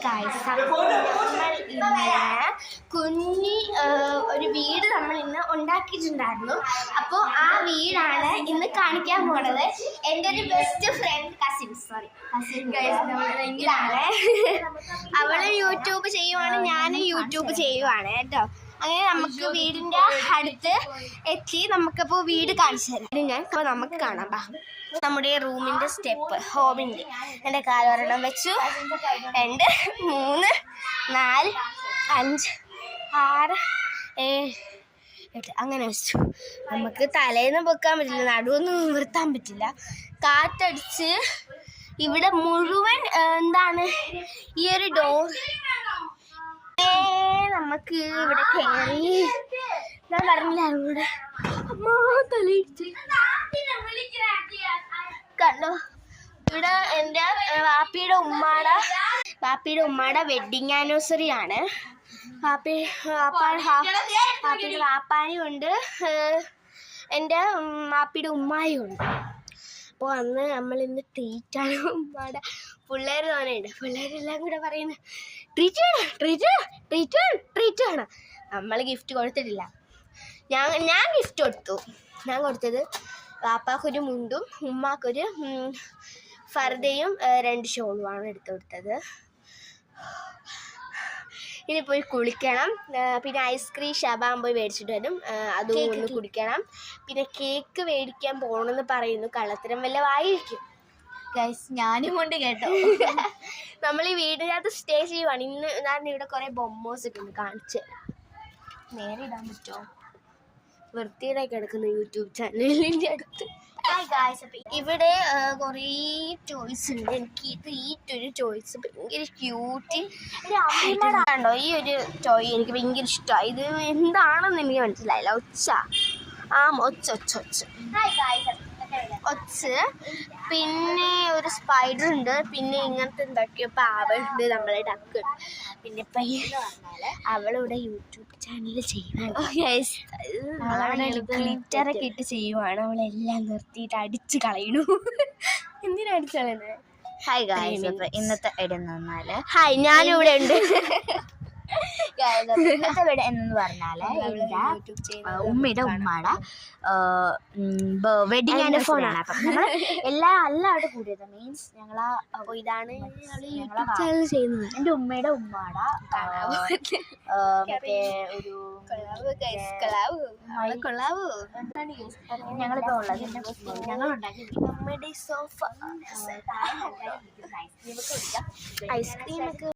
Guys, നമ്മൾ ഇന്ന് കുഞ്ഞി ഒരു വീട് നമ്മൾ ഇന്ന് ഉണ്ടാക്കിയിട്ടുണ്ടായിരുന്നു. അപ്പോൾ ആ വീടാണ് ഇന്ന് കാണിക്കാൻ പോണത്. എൻ്റെ ഒരു ബെസ്റ്റ് ഫ്രണ്ട് കസിൻ ഇതാണ്. അവള് യൂട്യൂബ് ചെയ്യുവാണ്, ഞാനും യൂട്യൂബ് ചെയ്യുവാണ് കേട്ടോ. അങ്ങനെ നമുക്ക് വീടിൻ്റെ അടുത്ത് എത്തി നമുക്കപ്പോൾ വീട് കാണിച്ചു തരാം. അപ്പോൾ നമുക്ക് കാണാം. നമ്മുടെ റൂമിൻ്റെ സ്റ്റെപ്പ് ഹോമിൻ്റെ എൻ്റെ കാലൊരെണ്ണം വെച്ചു. 2 3 4 5 6 7 8 അങ്ങനെ വെച്ചു. നമുക്ക് തലേന്ന് വെക്കാൻ പറ്റില്ല, നടുവൊന്നും നിർത്താൻ പറ്റില്ല. കാറ്റടിച്ച് ഇവിടെ മുഴുവൻ എന്താണ് ഈ ഒരു ഡോർ നമുക്ക് ഇവിടെ കയറി. ഞാൻ പറഞ്ഞില്ല ഇവിടെ തലയിടിച്ച് കണ്ടോ. ഇവിടെ എൻ്റെ വാപ്പിയുടെ ഉമ്മാടെ വെഡിങ് ആനിവേഴ്സറി ആണ്. വാപ്പിയുടെ വാപ്പാനും ഉണ്ട്, എൻ്റെ വാപ്പിയുടെ ഉമ്മായും ഉണ്ട്. അപ്പോൾ അന്ന് നമ്മളിന്ന് ട്രീറ്റാണ്. ഉമ്മാടെ പിള്ളേർ തോന്നുന്നുണ്ട്, പിള്ളേരെല്ലാം കൂടെ പറയുന്നത് ട്രീറ്റ് വേണം. നമ്മൾ ഗിഫ്റ്റ് കൊടുത്തിട്ടില്ല. ഞാൻ ഗിഫ്റ്റ് കൊടുത്തു. ഞാൻ കൊടുത്തത് വാപ്പാക്കൊരു മുണ്ടും ഉമ്മാക്കൊരു ഫർദയും 2 ഷോളുമാണ് എടുത്തു കൊടുത്തത്. ഇനി പോയി കുളിക്കണം. പിന്നെ ഐസ്ക്രീം ഷബാൻ പോയി മേടിച്ചിട്ട് വരും, അതും ഒന്ന് കുടിക്കണം. പിന്നെ കേക്ക് മേടിക്കാൻ പോകണമെന്ന് പറയുന്നു. കള്ളത്തരം വല്ലതും ആയിരിക്കും ഗൈസ്, ഞാനും കൊണ്ട് കേട്ടോ. നമ്മൾ ഈ വീടിനകത്ത് സ്റ്റേ ചെയ്യുവാണ്. ഇന്ന് ഞാൻ ഇവിടെ കുറേ ബൊമ്മോസ് ഇട്ടുണ്ട്, കാണിച്ച് നേരെ ഇടാൻ പറ്റുമോ? വൃത്തിയുടെ കിടക്കുന്ന യൂട്യൂബ് ചാനലിൻ്റെ അടുത്ത്. ഇവിടെ കുറേ ടോയ്സ് ഉണ്ട്. എനിക്ക് ഒരു ടോയ്സ് ഭയങ്കര ക്യൂട്ടി കണ്ടോ. ഈ ഒരു ടോയ് എനിക്ക് ഭയങ്കര ഇഷ്ടമായി. ഇത് എന്താണെന്ന് എനിക്ക് മനസ്സിലായില്ല. ഒച്ച്, പിന്നെ ഒരു സ്പൈഡർ ഉണ്ട്, പിന്നെ ഇങ്ങനത്തെ എന്തൊക്കെയോ പാവുണ്ട്, നമ്മളെ ഡക്ക്. പിന്നെ അവളിവിടെ യൂട്യൂബ് ചാനൽ ചെയ്യുവാണ്. ഗ്ലിറ്ററൊക്കെ ഇട്ട് ചെയ്യുവാണ്. അവളെല്ലാം നിർത്തിയിട്ട് അടിച്ച് കളയണു. എന്തിനാ അടിച്ചു കളയുന്നത്? ഹായ് ഗായ്സ്, ഇന്നത്തെ ഇടുന്നാല് ഹായ്, ഞാനിവിടെ ഉണ്ട്. ഇന്നത്തെ വീട് എന്നു പറഞ്ഞാല് ഉമ്മയുടെ വെഡിങ് ആനിവേഴ്സറി ആണ്. അപ്പം നമ്മൾ എല്ലാവരുടെ കൂടിയത് മീൻസ് ഞങ്ങളാ ഇതാണ് ചെയ്യുന്നത്. എൻ്റെ ഉമ്മയുടെ മറ്റേ ഒരു ഞങ്ങളിപ്പോൾ ഉള്ളത് ഞങ്ങളുണ്ടാക്കി നമ്മുടെ സോഫ ഐസ്ക്രീം ഒക്കെ